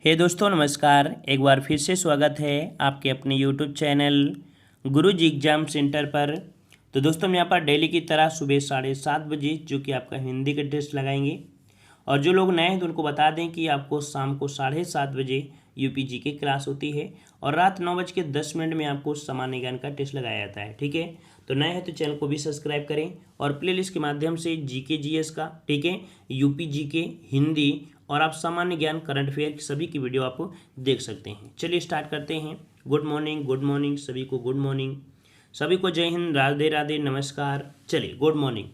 हे दोस्तों नमस्कार। एक बार फिर से स्वागत है आपके अपने यूट्यूब चैनल गुरुजी एग्जाम सेंटर पर। तो दोस्तों हम यहाँ पर डेली की तरह सुबह 7:30 बजे जो कि आपका हिंदी का टेस्ट लगाएंगे। और जो लोग नए हैं तो उनको बता दें कि आपको शाम को 7:30 बजे यूपीजी की क्लास होती है और रात 9:10 में आपको सामान्य ज्ञान का टेस्ट लगाया जाता है। ठीक है, तो नए हैं तो चैनल को भी सब्सक्राइब करें और प्लेलिस्ट के माध्यम से जीके जीएस का, ठीक है, यूपी जीके, हिंदी और आप सामान्य ज्ञान, करंट अफेयर की सभी की वीडियो आप देख सकते हैं। चलिए स्टार्ट करते हैं। गुड मॉर्निंग सभी को, गुड मॉर्निंग सभी को, जय हिंद, राधे राधे, नमस्कार। चलिए गुड मॉर्निंग।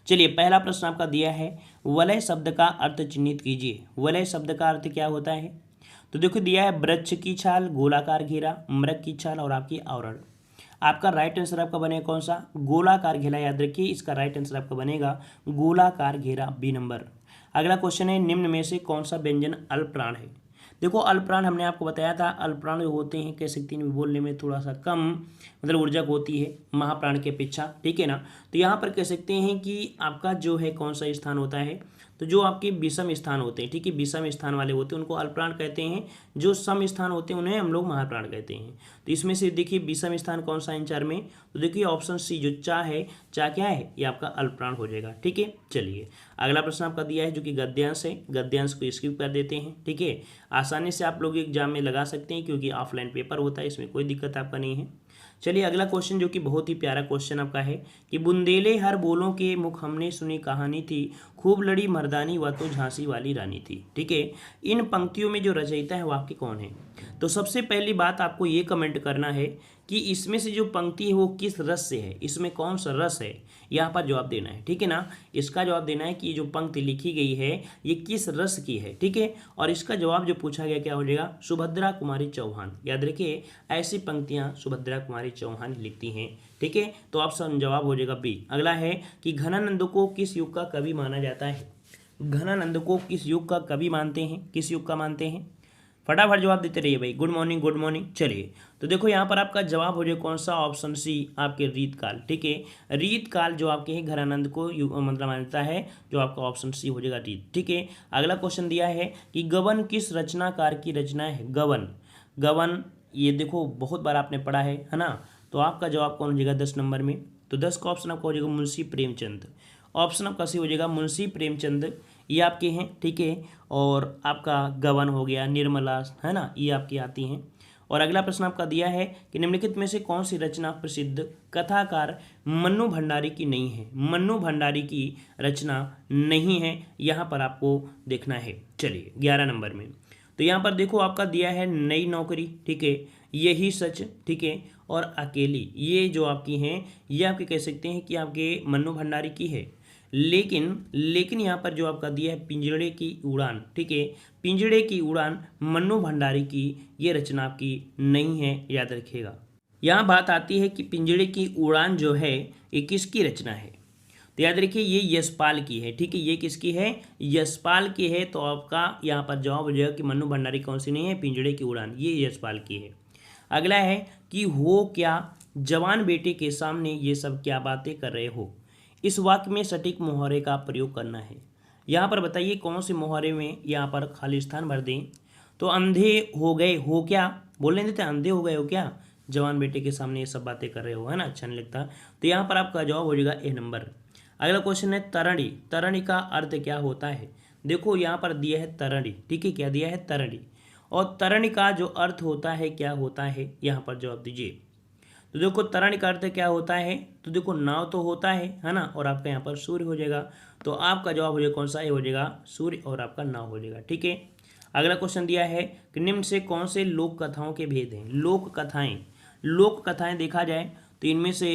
चलिए पहला प्रश्न आपका दिया है, वलय शब्द का अर्थ चिन्हित कीजिए। वलय शब्द का अर्थ क्या होता है? तो देखो दिया है वृक्ष की छाल, गोलाकार घेरा, मृग की छाल और आपकी आवरण। आपका राइट आंसर आपका बनेगा कौन सा? गोलाकार घेरा। याद रखिए इसका राइट आंसर आपका बनेगा गोलाकार घेरा, बी नंबर। अगला क्वेश्चन है, निम्न में से कौन सा व्यंजन अल्पप्राण है? देखो अल्पप्राण हमने आपको बताया था, अल्पप्राण जो होते हैं कह सकते हैं बोलने में थोड़ा सा कम मतलब ऊर्जा होती है महाप्राण की अपेक्षा, ठीक है ना। तो यहाँ पर कह सकते हैं कि आपका जो है कौन सा स्थान होता है, तो जो आपके विषम स्थान होते हैं, ठीक है, विषम स्थान वाले होते हैं उनको अल्पप्राण कहते हैं। जो सम स्थान होते हैं उन्हें हम लोग महाप्राण कहते हैं। तो इसमें से देखिए विषम स्थान कौन सा है इन चार में? तो देखिए ऑप्शन सी जो चा है, चा क्या है? ये आपका अल्पप्राण हो जाएगा। ठीक है, चलिए अगला प्रश्न आपका दिया है जो कि गद्यांश है। गद्यांश को स्किप कर देते हैं, ठीक है। आसानी से आप लोग एग्जाम में लगा सकते हैं क्योंकि ऑफलाइन पेपर होता है, इसमें कोई दिक्कत आपका नहीं है। चलिए अगला क्वेश्चन जो कि बहुत ही प्यारा क्वेश्चन आपका है कि बुंदेले हर बोलों के मुख हमने सुनी कहानी थी, खूब लड़ी मर्दानी वह तो झांसी वाली रानी थी। ठीक है, इन पंक्तियों में जो रचयिता है वो आपके कौन है? तो सबसे पहली बात आपको ये कमेंट करना है कि इसमें से जो पंक्ति है वो किस रस से है, इसमें कौन सा रस है, यहाँ पर जवाब देना है। ठीक है ना, इसका जवाब देना है कि जो पंक्ति लिखी गई है ये किस रस की है। ठीक है, और इसका जवाब जो पूछा गया क्या हो जाएगा? सुभद्रा कुमारी चौहान। याद रखिए ऐसी पंक्तियाँ सुभद्रा कुमारी चौहान लिखती हैं। ठीक है, तो ऑप्शन जवाब हो जाएगा बी। अगला है कि घनानंद को किस युग का कवि माना जाता है? घनानंद को किस युग का कवि मानते हैं, किस युग का मानते हैं? फटाफट जवाब देते रहिए भाई। Good morning good morning. चलिए तो देखो यहाँ पर आपका जवाब हो जाए कौन सा? ऑप्शन सी आपके रीतकाल। ठीक है, रीतकाल जो आपके हैं घनानंद को मतलब मानता है, जो आपका ऑप्शन सी हो जाएगा रीत। ठीक है, अगला क्वेश्चन दिया है कि गबन किस रचनाकार की रचना है? गबन, गबन ये देखो बहुत बार आपने पढ़ा है ना। तो आपका जवाब कौन हो जाएगा 10 नंबर में? तो 10 का ऑप्शन आपका हो जाएगा मुंशी प्रेमचंद। ऑप्शन आपका सी हो जाएगा मुंशी प्रेमचंद, ये आपके हैं। ठीक है, और आपका गबन हो गया, निर्मला है ना, ये आपकी आती हैं। और अगला प्रश्न आपका दिया है कि निम्नलिखित में से कौन सी रचना प्रसिद्ध कथाकार मन्नू भंडारी की नहीं है? मन्नू भंडारी की रचना नहीं है, यहाँ पर आपको देखना है। चलिए 11 नंबर में तो यहाँ पर देखो आपका दिया है नई नौकरी, ठीक है, यही सच, ठीक है, और अकेली, ये जो आपकी हैं ये आपके कह सकते हैं कि आपके मन्नू भंडारी की है। लेकिन यहाँ पर जो आपका दिया है पिंजड़े की उड़ान, ठीक है, पिंजड़े की उड़ान मन्नू भंडारी की ये रचना आपकी नहीं है, याद रखिएगा। यहाँ बात आती है कि पिंजड़े की उड़ान जो है ये किसकी रचना है? तो याद रखिए ये यशपाल की है। ठीक है, ये किसकी है? यशपाल की है। तो आपका यहाँ पर जवाब हो जाएगा कि मन्नू भंडारी कौन सी नहीं है? पिंजड़े की उड़ान, ये यशपाल की है। अगला है कि हो क्या जवान बेटे के सामने ये सब क्या बातें कर रहे हो? इस वाक्य में सटीक मुहावरे का प्रयोग करना है। यहाँ पर बताइए कौन से मुहावरे में यहाँ पर खाली स्थान भर दें। तो अंधे हो गए हो क्या, बोलने देते अंधे हो गए हो क्या, जवान बेटे के सामने ये सब बातें कर रहे हो, है ना, अच्छा नहीं लगता। तो यहाँ पर आपका जवाब हो जाएगा ए नंबर। अगला क्वेश्चन है तरणी। तरणी का अर्थ क्या होता है? देखो यहाँ पर दिया है तरणी, ठीक है, क्या दिया है? तरणी। और तरणी का जो अर्थ होता है क्या होता है, यहाँ पर जवाब दीजिए। तो देखो तरणी का अर्थ क्या होता है? तो देखो नाव तो होता है ना, और आपका यहाँ पर सूर्य हो जाएगा। तो आपका जवाब हो जाएगा कौन सा? ये हो जाएगा सूर्य और आपका नाव हो जाएगा। ठीक है, अगला क्वेश्चन दिया है कि निम्न से कौन से लोक कथाओं के भेद हैं? लोक कथाएं, लोक कथाएं देखा जाए तो इनमें से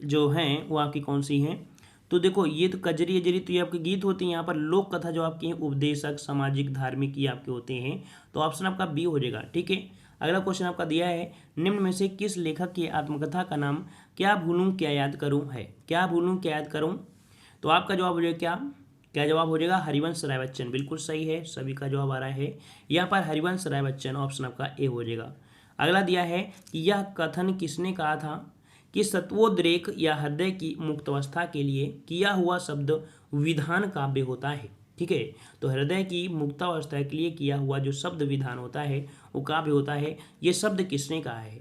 जो हैं वो आपकी कौन सी हैं? तो देखो ये तो कजरी अजरी तो ये आपके गीत होते हैं। यहाँ पर लोक कथा जो आपकी हैं उपदेशक, सामाजिक, धार्मिक ये आपके होते हैं। तो ऑप्शन आपका बी हो जाएगा। ठीक है, अगला क्वेश्चन आपका दिया है निम्न में से किस लेखक की आत्मकथा का नाम क्या भूलूं क्या याद करूं है? क्या भूलूं क्या याद करूं? तो आपका जवाब हो जाएगा क्या? क्या जवाब हो जाएगा? हरिवंश राय बच्चन। बिल्कुल सही है, सभी का जवाब आ रहा है यहाँ पर हरिवंश राय बच्चन, ऑप्शन आपका ए हो जाएगा। अगला दिया है कि यह कथन किसने कहा था कि सत्वोद्रेक या हृदय की मुक्तावस्था के लिए किया हुआ शब्द विधान काव्य होता है? ठीक है। तो हृदय की मुक्तावस्था के लिए किया हुआ जो शब्द विधान होता है वो काव्य होता है। ये शब्द किसने कहा है?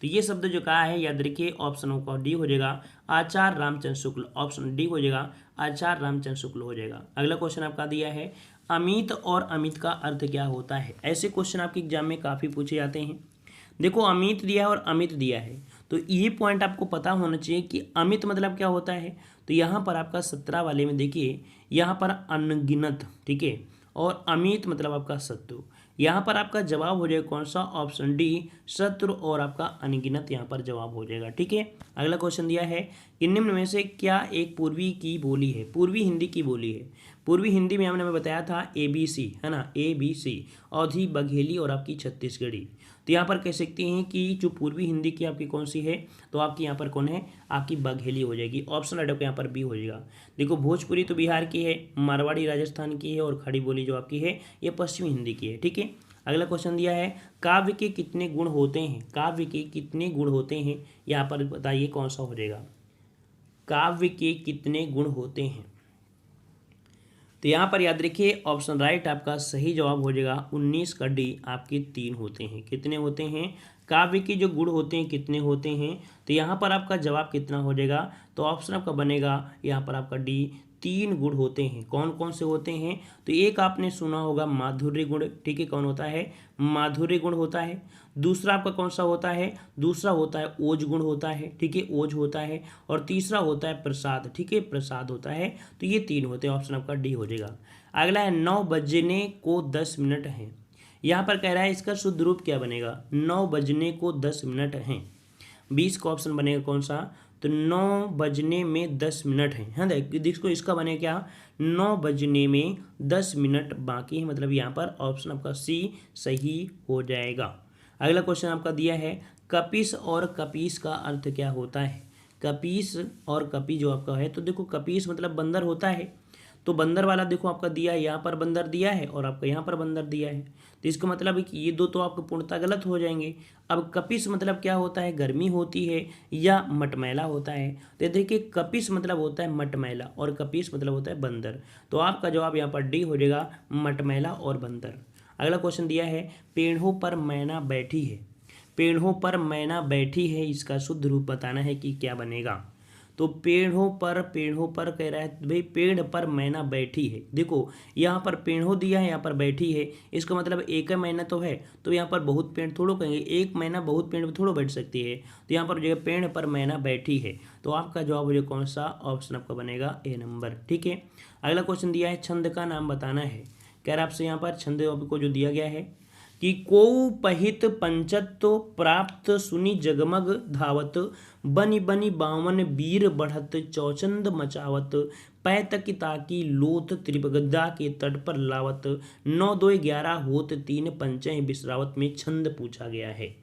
तो ये शब्द जो कहा है याद रखिए ऑप्शन का डी हो जाएगा आचार्य रामचंद्र शुक्ल। ऑप्शन डी हो जाएगा आचार्य रामचंद्र शुक्ल हो जाएगा। अगला क्वेश्चन आपका दिया है अमित और अमित का अर्थ क्या होता है? ऐसे क्वेश्चन आपके एग्जाम में काफ़ी पूछे जाते हैं। देखो अमित दिया है और अमित दिया है, तो ये पॉइंट आपको पता होना चाहिए कि अमित मतलब क्या होता है। तो यहाँ पर आपका 17 वाले में देखिए यहाँ पर अनगिनत, ठीक है, और अमित मतलब आपका शत्रु। यहाँ पर आपका जवाब हो जाएगा कौन सा? ऑप्शन डी शत्रु और आपका अनगिनत यहाँ पर जवाब हो जाएगा। ठीक है। अगला क्वेश्चन दिया है कि निम्न में से क्या एक पूर्वी की बोली है? पूर्वी हिंदी की बोली है। पूर्वी हिंदी में हमने बताया था ABC है ना, ABC, अवधी, बघेली और आपकी छत्तीसगढ़ी। तो यहाँ पर कह सकते हैं कि जो पूर्वी हिंदी की आपकी कौन सी है? तो आपकी यहाँ पर कौन है? आपकी बघेली हो जाएगी। ऑप्शन राइट आपका यहाँ पर बी हो जाएगा। देखो भोजपुरी तो बिहार की है, मारवाड़ी राजस्थान की है और खड़ी बोली जो आपकी है ये पश्चिमी हिंदी की है। ठीक है। अगला क्वेश्चन दिया है काव्य के कितने गुण होते हैं? काव्य के कितने गुण होते हैं? यहाँ पर बताइए कौन सा हो जाएगा? काव्य के कितने गुण होते हैं? तो यहाँ पर याद रखिए ऑप्शन राइट आपका सही जवाब हो जाएगा 19 का डी, आपके 3 होते हैं। कितने होते हैं? काव्य के जो गुण होते हैं कितने होते हैं? तो यहाँ पर आपका जवाब कितना हो जाएगा? तो ऑप्शन आपका बनेगा यहाँ पर आपका डी, 3 गुण होते हैं। कौन कौन से होते हैं? तो एक आपने सुना होगा माधुर्य गुण, ठीक है, कौन होता है? माधुर्य गुण होता है। दूसरा आपका कौन सा होता है? दूसरा होता है ओज गुण होता है, ठीक है, ओज होता है। और तीसरा होता है प्रसाद, ठीक है, प्रसाद होता है। तो ये 3 होते हैं, ऑप्शन आपका डी हो जाएगा। अगला है 9 बजने को 10 मिनट हैं। यहाँ पर कह रहा है इसका शुद्ध रूप क्या बनेगा? 9 बजने को 10 मिनट हैं। 20 का ऑप्शन बनेगा कौन सा? तो 9 बजने में 10 मिनट हैं। हाँ देखो इसका बने क्या? 9 बजने में 10 मिनट बाकी है, मतलब यहाँ पर ऑप्शन आपका सी सही हो जाएगा। अगला क्वेश्चन आपका दिया है कपीस और कपीस का अर्थ क्या होता है? कपीस और कपी जो आपका है, तो देखो कपीस मतलब बंदर होता है। तो बंदर वाला देखो आपका दिया है, यहाँ पर बंदर दिया है और आपका यहाँ पर बंदर दिया है। तो इसका मतलब है कि ये दो तो आपको पूर्णतः गलत हो जाएंगे। अब कपिस मतलब क्या होता है? गर्मी होती है या मटमैला होता है? तो देखिए कपिस मतलब होता है मटमैला और कपिस मतलब होता है बंदर। तो आपका जवाब यहाँ पर डी हो जाएगा, मटमैला और बंदर। अगला क्वेश्चन दिया है पेड़ों पर मैना बैठी है। पेड़ों पर मैना बैठी है, इसका शुद्ध रूप बताना है कि क्या बनेगा। तो पेड़ों पर कह रहा है भाई पेड़ पर मैना बैठी है। देखो यहाँ पर पेड़ों दिया है, यहाँ पर बैठी है, इसका मतलब एक ही मैना तो है। तो यहाँ पर बहुत पेड़ थोड़ो कहेंगे, एक मैना बहुत पेड़ पर थोड़ो बैठ सकती है। तो यहाँ पर जो पेड़ पर मैना बैठी है, तो आपका जवाब हो जाए कौन सा? ऑप्शन आपका बनेगा ए नंबर। ठीक है। अगला क्वेश्चन दिया है छंद का नाम बताना है। कह रहा है आपसे यहाँ पर छंद को जो दिया गया है कि को पहित पंचत्व प्राप्त सुनी जगमग धावत बनि बनि बावन वीर बढ़त चौचंद मचावत पैतक ताकी लोथ त्रिपगदा के तट पर लावत 9 2 11 होत 3 पंचय बिसरावत में छंद पूछा गया है।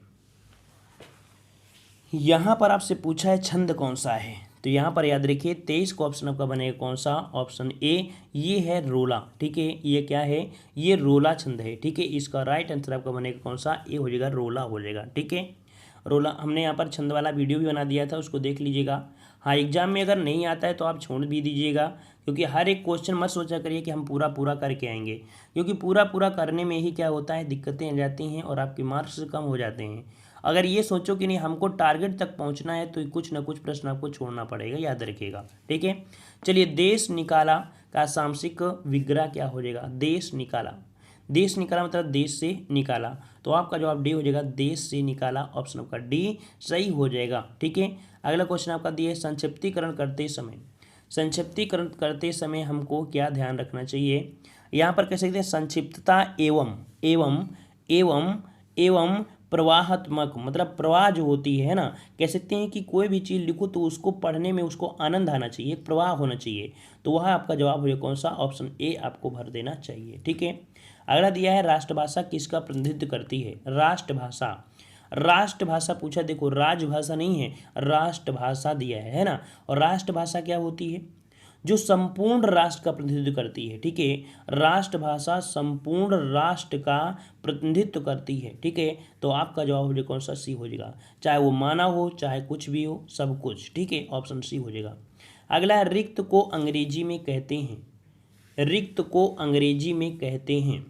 यहाँ पर आपसे पूछा है छंद कौन सा है? तो यहाँ पर याद रखिए 23 का ऑप्शन आपका बनेगा कौन सा? ऑप्शन ए, ये है रोला। ठीक है, ये क्या है? ये रोला छंद है। ठीक है, इसका राइट आंसर आपका बनेगा कौन सा? ए हो जाएगा, रोला हो जाएगा। ठीक है, रोला। हमने यहाँ पर छंद वाला वीडियो भी बना दिया था, उसको देख लीजिएगा। हाँ, एग्जाम में अगर नहीं आता है तो आप छोड़ भी दीजिएगा, क्योंकि हर एक क्वेश्चन मत सोचा करिए कि हम पूरा पूरा करके आएंगे, क्योंकि पूरा पूरा करने में ही क्या होता है, दिक्कतें आ जाती हैं और आपके मार्क्स कम हो जाते हैं। अगर ये सोचो कि नहीं हमको टारगेट तक पहुंचना है तो कुछ ना कुछ प्रश्न आपको छोड़ना पड़ेगा, याद रखिएगा। ठीक है, चलिए देश निकाला का सामसिक विग्रह क्या हो जाएगा? देश निकाला। देश निकाला मतलब देश से निकाला, तो आपका जवाब डी हो जाएगा, देश से निकाला। ऑप्शन आपका डी सही हो जाएगा। ठीक है। अगला क्वेश्चन आपका दिया संक्षिप्तीकरण करते समय। संक्षिप्तीकरण करते समय हमको क्या ध्यान रखना चाहिए? यहाँ पर कह सकते हैं संक्षिप्तता एवं एवं एवं एवं प्रवाहात्मक, मतलब प्रवाह जो होती है ना, कह सकते हैं कि कोई भी चीज़ लिखो तो उसको पढ़ने में उसको आनंद आना चाहिए, प्रवाह होना चाहिए। तो वह आपका जवाब हो जाए कौन सा? ऑप्शन ए आपको भर देना चाहिए। ठीक है। अगला दिया है राष्ट्रभाषा किसका प्रतिनिधित्व करती है? राष्ट्रभाषा। राष्ट्रभाषा पूछा, देखो राजभाषा नहीं है, राष्ट्रभाषा दिया है ना। और राष्ट्रभाषा क्या होती है? जो संपूर्ण राष्ट्र का प्रतिनिधित्व करती है। ठीक है, राष्ट्रभाषा संपूर्ण राष्ट्र का प्रतिनिधित्व करती है। ठीक है, तो आपका जवाब हो जाएगा कौन सा? सी हो जाएगा, चाहे वो मानव हो चाहे कुछ भी हो, सब कुछ। ठीक है, ऑप्शन सी हो जाएगा। अगला है रिक्त को अंग्रेजी में कहते हैं। रिक्त को अंग्रेजी में कहते हैं?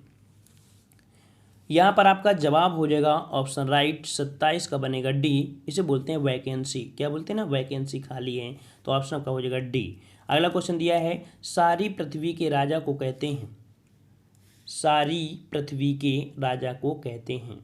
यहाँ पर आपका जवाब हो जाएगा ऑप्शन राइट 27 का बनेगा डी। इसे बोलते हैं वैकेंसी। क्या बोलते हैं ना, वैकेंसी खाली है, तो ऑप्शन आपका हो जाएगा डी। अगला क्वेश्चन दिया है, सारी पृथ्वी के राजा को कहते हैं? सारी पृथ्वी के राजा को कहते हैं?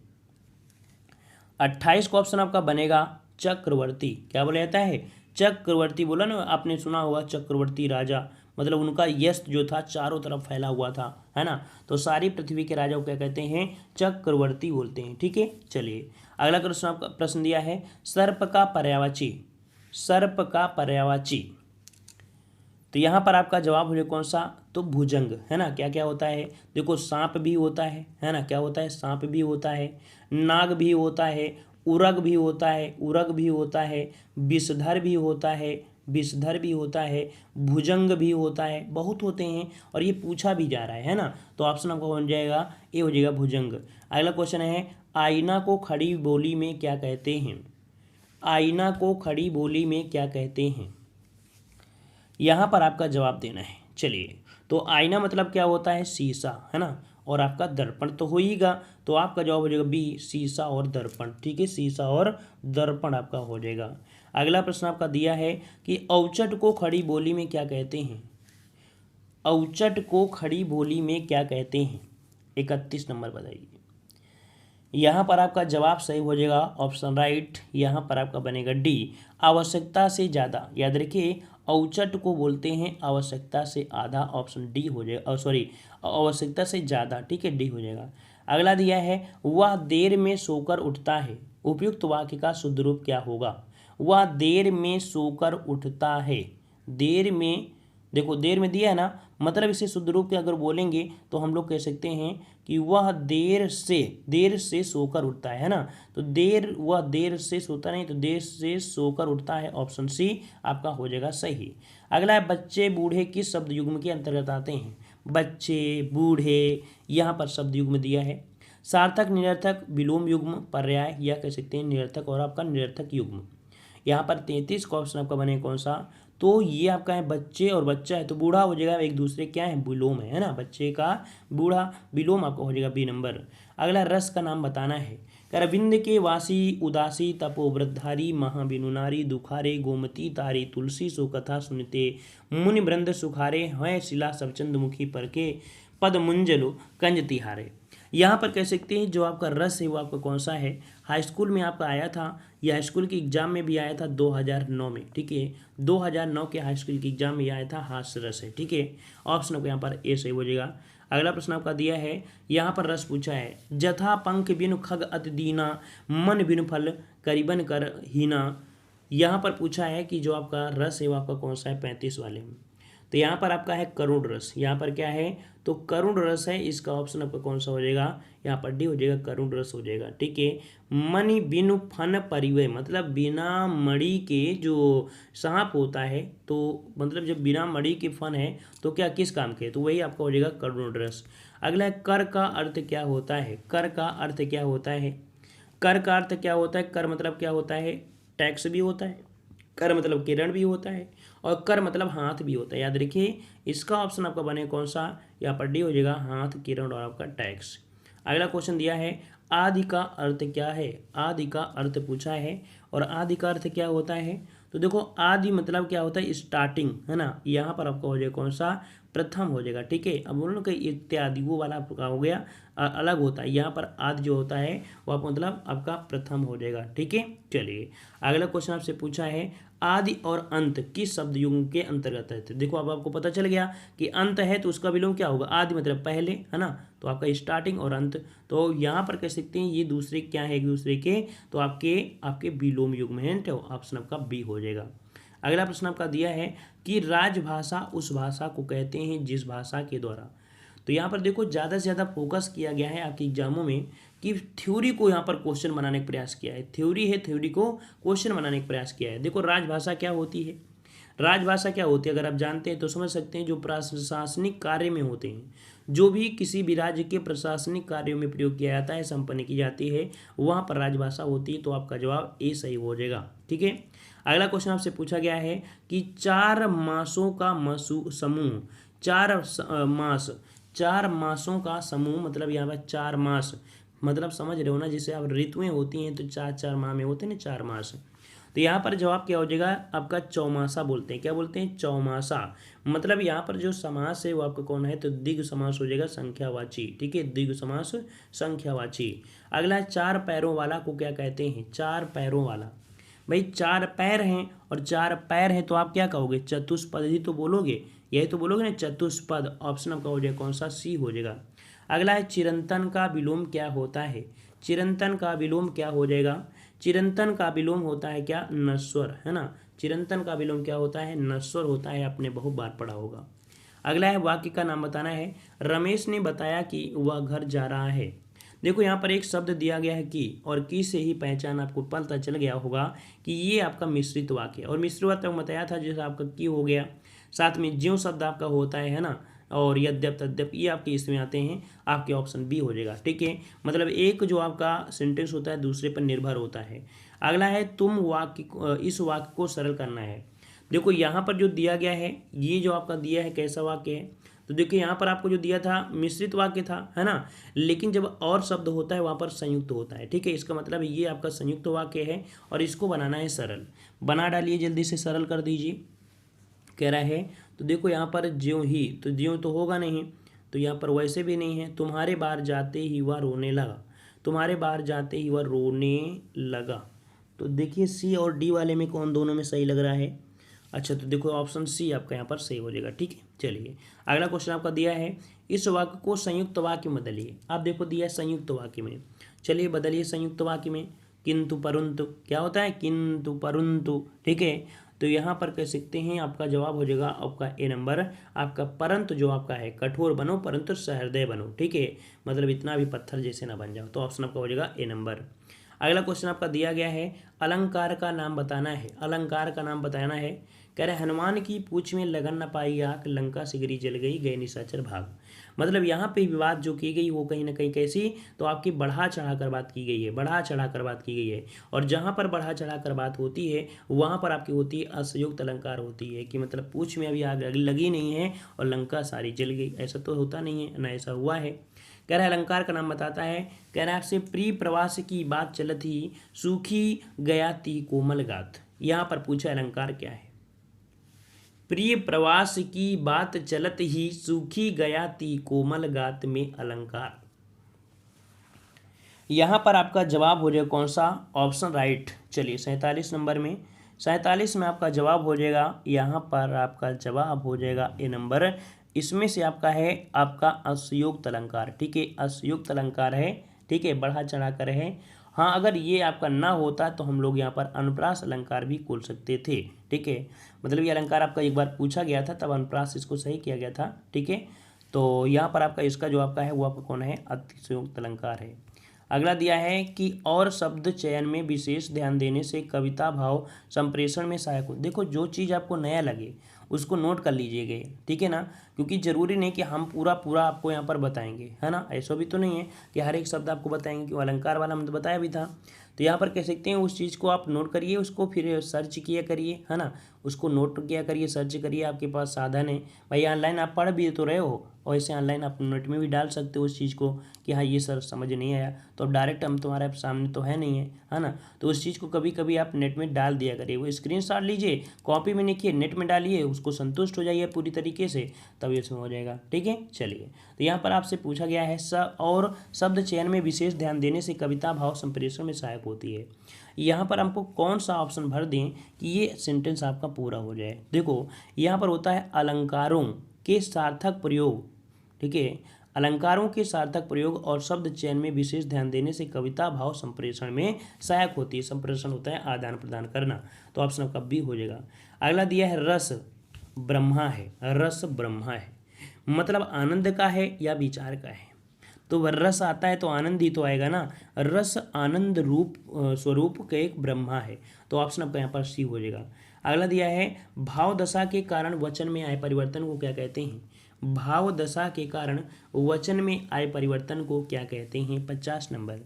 28 का ऑप्शन आपका बनेगा चक्रवर्ती। क्या बोला जाता है? चक्रवर्ती। बोला ना आपने, सुना होगा चक्रवर्ती राजा, मतलब उनका यश जो था चारों तरफ फैला हुआ था, है ना। तो सारी पृथ्वी के राजा को क्या कहते हैं? चक्रवर्ती बोलते हैं। ठीक है, चलिए अगला प्रश्न आपका प्रश्न दिया है, सर्प का पर्यायवाची। सर्प का पर्यायवाची, तो यहाँ पर आपका जवाब हो जाए कौन सा? तो भुजंग, है ना। क्या क्या होता है? देखो सांप भी होता है ना। क्या होता है? सांप भी होता है, नाग भी होता है, उरग भी होता है, उरग भी होता है, विषधर भी होता है, विषधर भी होता है, भुजंग भी होता है, बहुत होते हैं और ये पूछा भी जा रहा है ना। तो ऑप्शन आपका हो जाएगा ए, हो जाएगा भुजंग। अगला क्वेश्चन है, आईना को खड़ी बोली में क्या कहते हैं? आईना को खड़ी बोली में क्या कहते हैं? यहाँ पर आपका जवाब देना है। चलिए, तो आईना मतलब क्या होता है? शीशा, है ना। और आपका दर्पण तो होईगा, तो आपका जवाब हो जाएगा बी, शीशा और दर्पण। ठीक है, शीशा और दर्पण आपका हो जाएगा। अगला प्रश्न आपका दिया है कि औचट को खड़ी बोली में क्या कहते हैं? औचट को खड़ी बोली में क्या कहते हैं? 31 नंबर बताइए। यहाँ पर आपका जवाब सही हो जाएगा ऑप्शन राइट। यहाँ पर आपका बनेगा डी, आवश्यकता से ज़्यादा। याद रखिए, औचट को बोलते हैं आवश्यकता से आधा, ऑप्शन डी हो जाएगा, सॉरी आवश्यकता से ज़्यादा। ठीक है, डी हो जाएगा। अगला दिया है, वह देर में सोकर उठता है। उपयुक्त वाक्य का शुद्ध रूप क्या होगा? वह देर में सोकर उठता है। देर में, देखो देर में दिया है ना, मतलब इसे शुद्ध रूप के अगर बोलेंगे तो हम लोग कह सकते हैं कि वह देर से सोकर उठता है ना। तो वह देर से सोता नहीं, तो देर से सोकर उठता है, ऑप्शन सी आपका हो जाएगा सही। अगला है, बच्चे बूढ़े किस शब्द युग्म के अंतर्गत आते हैं? बच्चे, बूढ़े, यहाँ पर शब्द युग्म दिया है। सार्थक, निरर्थक, विलोम युग्म, पर्याय, या कह सकते हैं निरर्थक और आपका निरर्थक युग्म। यहाँ पर 33 का ऑप्शन आपका बने कौन सा? तो ये आपका है बच्चे और बच्चा है, तो बूढ़ा हो जाएगा, एक दूसरे क्या है? विलोम है ना। बच्चे का बूढ़ा, विलोम आपका हो जाएगा बी नंबर। अगला, रस का नाम बताना है। करविंद के वासी, उदासी, तपो वृद्धारी, महाबिनुनारी, दुखारे, गोमती तारी, तुलसी सो कथा सुनते, मुनि वृंद सुखारे, हैं शिला सबचंद मुखी पर के, पद मुंजलो कंज तिहारे। यहाँ पर कह सकते हैं जो आपका रस है वो आपका कौन सा है? हाई स्कूल में आपका आया था, या हाई स्कूल के एग्जाम में भी आया था 2009 में। ठीक है, 2009 के हाई स्कूल के एग्जाम में आया था हास्य रस है। ठीक है, ऑप्शन आपको यहाँ पर ए सही हो जाएगा। अगला प्रश्न आपका दिया है, यहाँ पर रस पूछा है, जथा पंख बिनु खग अति दीना, मन बिनु फल करीबन कर हीना। यहाँ पर पूछा है कि जो आपका रस है वो आपका कौन सा है 35 वाले में? तो यहाँ पर आपका है करुण रस। यहाँ पर क्या है? तो करुण रस है, इसका ऑप्शन आपका कौन सा हो जाएगा? यहाँ पर डी हो जाएगा, करुण रस हो जाएगा। ठीक है, मणि बिनु फन परिवय, मतलब बिना मणि के जो सांप होता है, तो मतलब जब बिना मणि के फन है तो क्या किस काम के? तो वही आपका हो जाएगा करुण रस। अगला है, कर का अर्थ क्या होता है? कर का अर्थ क्या होता है? कर का अर्थ क्या होता है? कर मतलब क्या होता है? टैक्स भी होता है, कर मतलब किरण भी होता है, और कर मतलब हाथ भी होता है। याद रखिए, इसका ऑप्शन आपका बने कौन सा? यहाँ पर डी हो जाएगा, हाथ, किरण और आपका टैक्स। अगला क्वेश्चन दिया है, आदि का अर्थ क्या है? आदि का अर्थ पूछा है, और आदि का अर्थ क्या होता है? तो देखो आदि मतलब क्या होता है? स्टार्टिंग, है ना। यहाँ पर आपका हो जाएगा कौन सा? प्रथम हो जाएगा। ठीक है, अब बोलो कि इत्यादि वो वाला आपका हो गया अलग होता है। यहाँ पर आदि जो होता है वो आप मतलब आपका प्रथम हो जाएगा। ठीक है, चलिए अगला क्वेश्चन आपसे पूछा है, आदि और अंत किस शब्द युग्म के अंतर्गत है? तो देखो अब आपको पता चल गया कि अंत है तो उसका विलोम क्या होगा? आदि मतलब पहले, है ना। तो आपका स्टार्टिंग और अंत, तो यहाँ पर कह सकते हैं ये दूसरे क्या है? एक दूसरे के, तो आपके विलोम युग्म है। तो ऑप्शन आपका बी हो जाएगा। अगला प्रश्न आपका दिया है कि राजभाषा उस भाषा को कहते हैं जिस भाषा के द्वारा। तो यहाँ पर देखो ज़्यादा से ज़्यादा फोकस किया गया है आपके एग्जामों में कि थ्योरी को यहाँ पर क्वेश्चन बनाने का प्रयास किया है। थ्योरी है, थ्योरी को क्वेश्चन बनाने का प्रयास किया है। देखो राजभाषा क्या होती है? राजभाषा क्या होती है अगर आप जानते हैं तो समझ सकते हैं, जो प्रशासनिक कार्य में होते हैं, जो भी किसी भी राज्य के प्रशासनिक कार्यों में प्रयोग किया जाता है, संपन्न की जाती है, वहाँ पर राजभाषा होती है। तो आपका जवाब ए सही हो जाएगा। ठीक है, अगला क्वेश्चन आपसे पूछा गया है कि 4 मासों का समूह मास, 4 मासों का समूह, मतलब यहाँ पर 4 मास, मतलब समझ रहे हो ना, जैसे अब ऋतुएं होती हैं तो 4 माह में होते हैं ना 4 मास। तो यहाँ पर जवाब क्या हो जाएगा आपका चौमासा बोलते हैं। क्या बोलते हैं? चौमासा। मतलब यहाँ पर जो समास है वो आपका कौन है? तो द्विगु समास हो जाएगा, संख्यावाची। ठीक है, द्विगु समास संख्यावाची। अगला 4 पैरों वाला को क्या कहते हैं? 4 पैरों वाला, भाई 4 पैर हैं और 4 पैर हैं तो आप क्या कहोगे? चतुष्पद ही तो बोलोगे, यही तो बोलोगे ना, चतुष्पद। ऑप्शन आपका हो जाएगा कौन सा? सी हो जाएगा। अगला है चिरंतन का विलोम क्या होता है? चिरंतन का विलोम क्या हो जाएगा? चिरंतन का विलोम होता है क्या? नश्वर, है ना। चिरंतन का विलोम क्या होता है? नश्वर होता है, आपने बहुत बार पढ़ा होगा। अगला है वाक्य का नाम बताना है। रमेश ने बताया कि वह घर जा रहा है। देखो यहाँ पर एक शब्द दिया गया है कि, और की से ही पहचान आपको पता चल गया होगा कि ये आपका मिश्रित वाक्य है। और मिश्रित वाक्य बताया था, जैसे आपका की हो गया, साथ में ज्यों शब्द आपका होता है ना, और यद्यप तद्यप, ये आपके इसमें आते हैं। आपके ऑप्शन बी हो जाएगा। ठीक है, मतलब एक जो आपका सेंटेंस होता है दूसरे पर निर्भर होता है। अगला है तुम इस वाक्य को सरल करना है। देखो यहाँ पर जो दिया गया है, ये जो आपका दिया है कैसा वाक्य है? तो देखिए यहाँ पर आपको जो दिया था मिश्रित वाक्य था, है ना, लेकिन जब और शब्द होता है वहाँ पर संयुक्त होता है। ठीक है, इसका मतलब ये आपका संयुक्त वाक्य है और इसको बनाना है सरल। बना डालिए, जल्दी से सरल कर दीजिए। कह रहा है, तो देखो यहाँ पर ज्यों ही, तो ज्यों तो होगा नहीं, तो यहाँ पर वैसे भी नहीं है। तुम्हारे बाहर जाते ही वह रोने लगा, तुम्हारे बाहर जाते ही वह रोने लगा। तो देखिए सी और डी वाले में कौन दोनों में सही लग रहा है? अच्छा, तो देखो ऑप्शन सी आपका यहाँ पर सही हो जाएगा। ठीक है, चलिए अगला क्वेश्चन आपका दिया है, इस वाक्य को संयुक्त वाक्य में बदलिए। आप देखो दिया है संयुक्त वाक्य में, चलिए बदलिए संयुक्त वाक्य में। किंतु परंतु, क्या होता है? किंतु परंतु। ठीक है, तो यहाँ पर कह सकते हैं आपका जवाब हो जाएगा आपका ए नंबर। आपका परंतु जो आपका है, कठोर बनो परंतु सहृदय बनो। ठीक है, मतलब इतना भी पत्थर जैसे ना बन जाओ। तो ऑप्शन आपका हो जाएगा ए नंबर। अगला क्वेश्चन आपका दिया गया है, अलंकार का नाम बताना है। अलंकार का नाम बताना है। कह रहे हनुमान की पूंछ में लगन न पाई आग, लंका सिगरी जल गई, गए निशाचर भाग। मतलब यहाँ पे विवाद जो की गई वो कहीं ना कहीं कैसी, तो आपकी बढ़ा चढ़ा कर बात की गई है, बढ़ा चढ़ा कर बात की गई है। और जहाँ पर बढ़ा चढ़ा कर बात होती है वहाँ पर आपकी होती है असंयुक्त अलंकार होती है, कि मतलब पूंछ में अभी आग लगी नहीं है और लंका सारी जल गई। ऐसा तो होता नहीं है ना, ऐसा हुआ है। कह रहा है अलंकार का नाम बताता है। कह रहा है आपसे प्रिय प्रवास की बात चलत ही, सूखी गया ती कोमल गात। यहाँ पर पूछा अलंकार क्या है? प्रिय प्रवास की बात चलत ही, सूखी गया ती कोमल गात में अलंकार। यहाँ पर आपका जवाब हो जाएगा कौन सा? Option right. चलिए 47 नंबर में, 47 में आपका जवाब हो जाएगा, यहाँ पर आपका जवाब हो जाएगा ए नंबर। इसमें से आपका है आपका असयुक्त अलंकार। ठीक है, असयुक्त अलंकार है। ठीक है, बढ़ा चढ़ा कर है। हाँ, अगर ये आपका ना होता तो हम लोग यहाँ पर अनुप्रास अलंकार भी खोल सकते थे। ठीक है, मतलब ये अलंकार आपका एक बार पूछा गया था, तब अनुप्रास इसको सही किया गया था। ठीक है, तो यहाँ पर आपका इसका जो आपका है वो आपका कौन है? अतिशयोक्त अलंकार है। अगला दिया है कि और शब्द चयन में विशेष ध्यान देने से कविता भाव संप्रेषण में सहायक हो। देखो जो चीज़ आपको नया लगे उसको नोट कर लीजिएगा। ठीक है ना, क्योंकि ज़रूरी नहीं कि हम पूरा पूरा आपको यहाँ पर बताएंगे, है ना। ऐसा भी तो नहीं है कि हर एक शब्द आपको बताएंगे, कि अलंकार वाला हमने बताया भी था। तो यहाँ पर कह सकते हैं उस चीज़ को आप नोट करिए, उसको फिर सर्च किया करिए, है ना, उसको नोट किया करिए, सर्च करिए। आपके पास साधन है भाई, ऑनलाइन आप पढ़ भी तो रहे हो, और ऐसे ऑनलाइन आप नेट में भी डाल सकते हो उस चीज़ को, कि हाँ ये सर समझ नहीं आया, तो अब डायरेक्ट हम तुम्हारे सामने तो है नहीं है ना। तो उस चीज़ को कभी कभी आप नेट में डाल दिया करिए, वो स्क्रीनशॉट लीजिए, कॉपी में लिखिए, नेट में डालिए, उसको संतुष्ट हो जाइए पूरी तरीके से, तब इसमें हो जाएगा। ठीक है, चलिए तो यहाँ पर आपसे पूछा गया है और शब्द चयन में विशेष ध्यान देने से कविता भाव संप्रेषण में सहायक होती है। यहाँ पर हमको कौन सा ऑप्शन भर दें कि ये सेंटेंस आपका पूरा हो जाए? देखो यहाँ पर होता है अलंकारों के सार्थक प्रयोग। ठीक है, अलंकारों के सार्थक प्रयोग और शब्द चयन में विशेष ध्यान देने से कविता भाव संप्रेषण में सहायक होती है। संप्रेषण होता है आदान प्रदान करना, तो ऑप्शन आपका बी हो जाएगा। अगला दिया है रस ब्रह्मा है। रस ब्रह्मा है मतलब आनंद का है या विचार का है? तो वह रस आता है तो आनंद ही तो आएगा ना। रस आनंद रूप स्वरूप का एक ब्रह्मा है, तो ऑप्शन आपका यहाँ पर सी हो जाएगा। अगला दिया है भाव दशा के कारण वचन में आए परिवर्तन को क्या कहते हैं? भाव दशा के कारण वचन में आए परिवर्तन को क्या कहते हैं? 50 नंबर।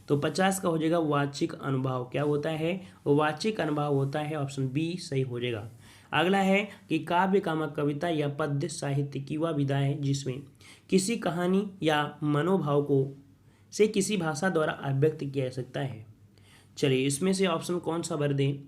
तो 50 का हो जाएगा वाचिक अनुभाव। क्या होता है? वाचिक अनुभाव होता है, ऑप्शन बी सही हो जाएगा। अगला है कि काव्य कामक कविता या पद्य साहित्य की वह विधा है जिसमें किसी कहानी या मनोभाव को से किसी भाषा द्वारा अभिव्यक्त किया जा सकता है। चलिए इसमें से ऑप्शन कौन सा भर दें,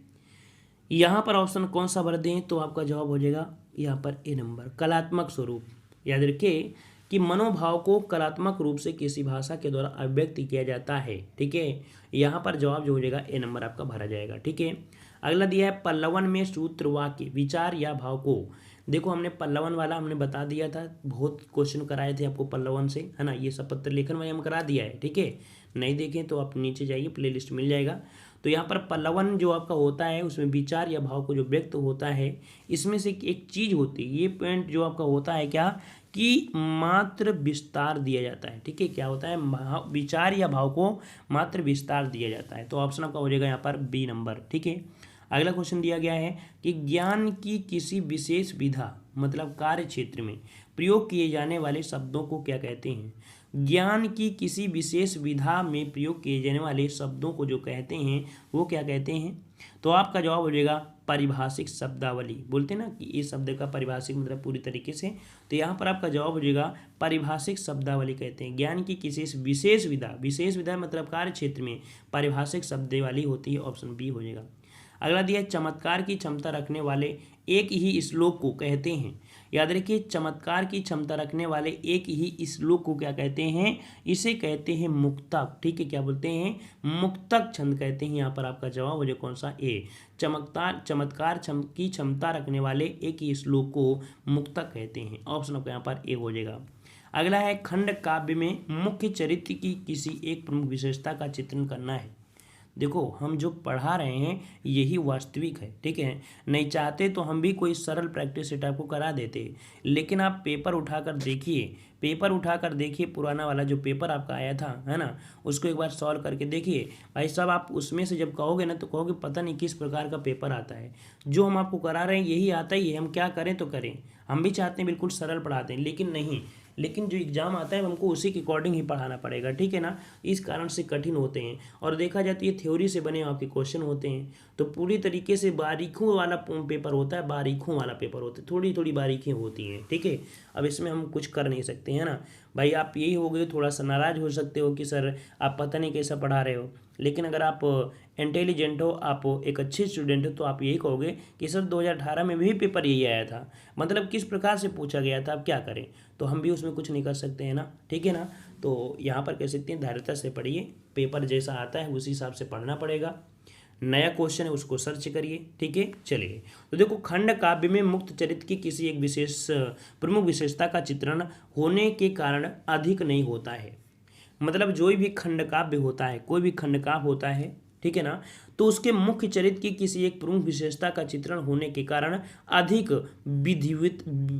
यहाँ पर ऑप्शन कौन सा भर दें, तो आपका जवाब हो जाएगा यहाँ पर ए नंबर, कलात्मक स्वरूप। याद रखिए कि मनोभाव को कलात्मक रूप से किसी भाषा के द्वारा अभिव्यक्त किया जाता है। ठीक है, यहाँ पर जवाब जो हो जाएगा ए नंबर आपका भरा जाएगा। ठीक है, अगला दिया है पल्लवन में सूत्र वाक्य विचार या भाव को। देखो हमने पल्लवन वाला हमने बता दिया था, बहुत क्वेश्चन कराए थे आपको पल्लवन से, है ना। ये सब पत्र लेखन में हम करा दिया है। ठीक है, नहीं देखें तो आप नीचे जाइए, प्लेलिस्ट मिल जाएगा। तो यहाँ पर पल्लवन जो आपका होता है उसमें विचार या भाव को जो व्यक्त होता है, इसमें से एक चीज होती है, ये पॉइंट जो आपका होता है क्या कि मात्र विस्तार दिया जाता है। ठीक है, क्या होता है, विचार या भाव को मात्र विस्तार दिया जाता है। तो ऑप्शन आपका हो जाएगा यहाँ पर बी नंबर। ठीक है, अगला क्वेश्चन दिया गया है कि ज्ञान की किसी विशेष विधा मतलब कार्य क्षेत्र में प्रयोग किए जाने वाले शब्दों को क्या कहते हैं। ज्ञान की किसी विशेष विधा में प्रयोग किए जाने वाले शब्दों को जो कहते हैं वो क्या कहते हैं। तो आपका जवाब हो जाएगा पारिभाषिक शब्दावली। बोलते हैं ना कि इस शब्द का पारिभाषिक मतलब पूरी तरीके से, तो यहाँ पर आपका जवाब हो जाएगा पारिभाषिक शब्दावली कहते हैं। ज्ञान की किसी विशेष विधा मतलब कार्य क्षेत्र में पारिभाषिक शब्दावली होती है, ऑप्शन बी हो जाएगा। अगला दिया चमत्कार की क्षमता रखने वाले एक ही श्लोक को कहते हैं। याद रखिए चमत्कार की क्षमता रखने वाले एक ही श्लोक को क्या कहते हैं, इसे कहते हैं मुक्तक। ठीक है, क्या बोलते हैं, मुक्तक छंद कहते हैं। यहाँ पर आपका जवाब हो जाए कौन सा, ए। चमत्कार की क्षमता रखने वाले एक ही श्लोक को मुक्तक कहते हैं, ऑप्शन आपका यहाँ पर ए हो जाएगा। अगला है खंड काव्य में मुख्य चरित्र की किसी एक प्रमुख विशेषता का चित्रण करना है। देखो हम जो पढ़ा रहे हैं यही वास्तविक है। ठीक है, नहीं चाहते तो हम भी कोई सरल प्रैक्टिस सेट आपको करा देते, लेकिन आप पेपर उठाकर देखिए, पुराना वाला जो पेपर आपका आया था, है ना, उसको एक बार सॉल्व करके देखिए। भाई साहब आप उसमें से जब कहोगे ना तो कहोगे पता नहीं किस प्रकार का पेपर आता है। जो हम आपको करा रहे हैं यही आता ही है, हम क्या करें तो करें। हम भी चाहते हैं बिल्कुल सरल पढ़ाते हैं, लेकिन नहीं, लेकिन जो एग्जाम आता है हमको उसी के अकॉर्डिंग ही पढ़ाना पड़ेगा। ठीक है ना, इस कारण से कठिन होते हैं। और देखा जाए तो ये थ्योरी से बने आपके क्वेश्चन होते हैं, तो पूरी तरीके से बारीकों वाला पेपर होता है, थोड़ी थोड़ी बारीकियाँ होती हैं। ठीक है, अब इसमें हम कुछ कर नहीं सकते हैं ना भाई। आप यही हो गए, थोड़ा सा नाराज हो सकते हो कि सर आप पता नहीं कैसा पढ़ा रहे हो, लेकिन अगर आप इंटेलिजेंट हो, आप एक अच्छे स्टूडेंट हो, तो आप यही कहोगे कि सर 2018 में भी पेपर यही आया था, मतलब किस प्रकार से पूछा गया था, अब क्या करें। तो हम भी उसमें कुछ नहीं कर सकते हैं ना। ठीक है ना, तो यहाँ पर कह सकते हैं धैर्यता से पढ़िए, पेपर जैसा आता है उसी हिसाब से पढ़ना पड़ेगा। नया क्वेश्चन है उसको सर्च करिए। ठीक है, चलिए तो देखो खंड काव्य में मुक्त चरित्र की किसी एक प्रमुख विशेषता का चित्रण होने के कारण अधिक नहीं होता है। मतलब जो भी खंड काव्य होता है, कोई भी खंड काव्य होता है, ठीक है ना, तो उसके मुख्य चरित्र की किसी एक प्रमुख विशेषता का चित्रण होने के कारण अधिक